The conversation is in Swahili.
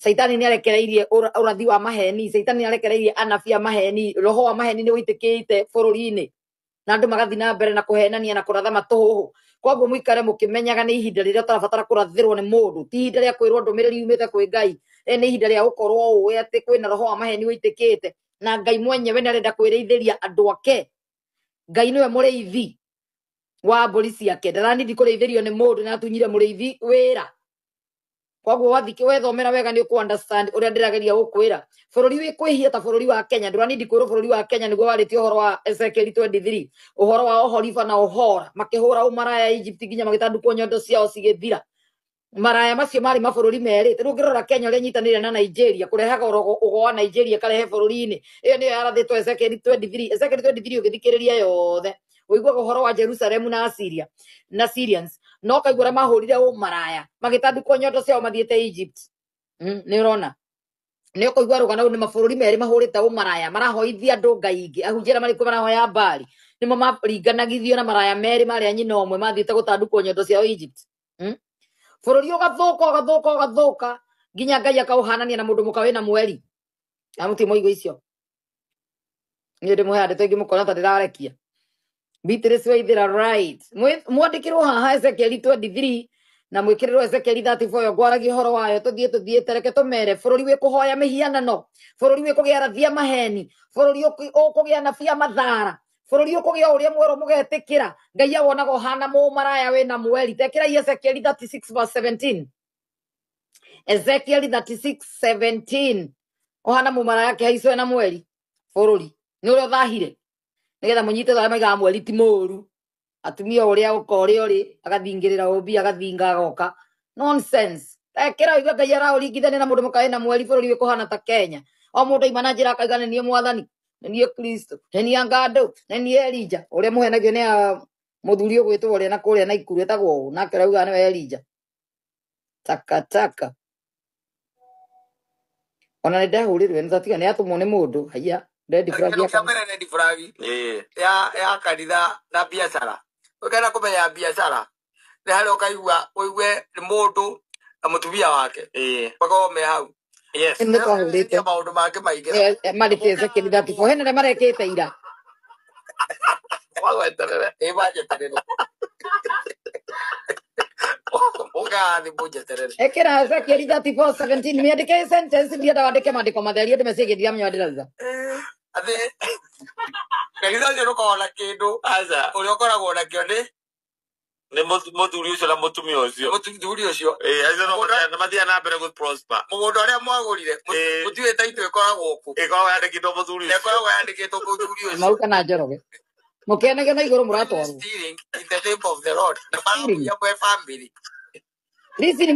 Saitani ni arekereirie urathi wa maheni, Saitani ni arekereirie anafia maheni, roho wa maheni ni witikite bururi-ini na andu magathi na mbere na kuhenania na kuratha matuhuhu. Koguo muikare mukimenyaga ni ihinda riria tarabatara kurathirwo ni mundu, ti ihinda ria kwirwo ndumiriri yumite kwi Ngai, ni ihinda ria gukorwo uwi ati kwina roho wa maheni witikite na Ngai mwenyewe ni arenda kwiriithiria andu ake. Ngai niwe muriithi wa mburi ciake, ndaranindi kuriithirio ni mundu na atunyire muriithi wira. Koguo wathike wethomera wega ni uku understand uria ndirageria gukwira. Bururi wi kwihia ta bururi wa Kenya, ndaranindi kwirwo bururi wa Kenya niguo wariti uhoro wa Ezekiel 23, uhoro wa Oholiba na Ohora makihura umaraya Egypt nginya magitandukwo nyondo ciao cigithira. Maraya macio mari mabururi meri riu ngirora Kenya uria nyitanire na Nigeria kurehaga ugo wa Nigeria karehe bururi-ini. Iyo niyo yarathitwo Ezekiel 23. Ezekiel 23 ugithikiriria yothe uigwa uhoro wa Jerusalem na Assyria na Syrians no kaigura mahurire umaraya magitandukwo nyondo ciao mathiete Egypt. Ni urona ni ukoigwa rugana ni mabururi meri mahurite umaraya marahoithia andu Ngai ingi ahunjira mariku marahoya Bali nimo maringanagithio na maraya meri mari anyina omwe mathiete gutandukwo nyondo ciao Egypt. Bururi ugathuka nginya Ngai akauhanania na mundu mukawe na mweri amuti moigo icio ni ndimuhe andu tengi mukona ta ndirarekia Beatrice Waithira right mwandikirwo haha Ezekiel 23 na mwikirwo Ezekiel 34 gwaragia horo wayo tuthie tereke tumere bururi wi kuhoya mihianano, bururi wi kugia rathia maheni, bururi ukugia nafia mathara, bururi ukugia uria mwero mugetikira Ngai awonaga uhana mumaraya we na mweri. Tekira Ezekiel 36:17 Ezekiel 36:17 uhana mumaraya kihaicwe na mweri bururi ni uria thahire nigetha munyite thara maiga mweri ti muru atumia uria ukore uri agathingirira ubi agathinga agoka nonsense. Tekira iga Ngai araurigithania na mundu mukae na mweri bururi wi kuhana ta Kenya o mundu imana njira akaigana nie mwathani nie Kristo nie Ngando nie Elija uria muhenagio ni muthuri ugwitwo uria na kuria na ikuru etagwo nake rauga ni Elija taka ona ni ndahurirwe ni thatiga ni atumwo ni mundu haya Ready flag ya kanitha na biashara ukenda kumenya biashara ni hari ukaigua uigue ni mundu na mutumia wake bakome hau ni twahurite maundu make maingi marikeze kithati fo hene marekete ira wagweterere ibajeterere ugathi bujeterere ekera Ezekiel 34:17 miandike sentence ndia ndawandike mandiko matheria ndimecigiria mnywadiraza athi kanitha ndio ukona kindu aza uria ukoragwo nakio ni muthuri ucio na mutumia ucio muthuri ucio aza no mathia na mbere good prosper mugundu uria mwagurire mutiwe taito ikoragwo ku ikoragwo yandikitwo muthuri ucio ikoragwo yandikitwo muthuri ucio mauka na njoroge mukenege na iguru muratwarwo in the name of the Lord na family. Listen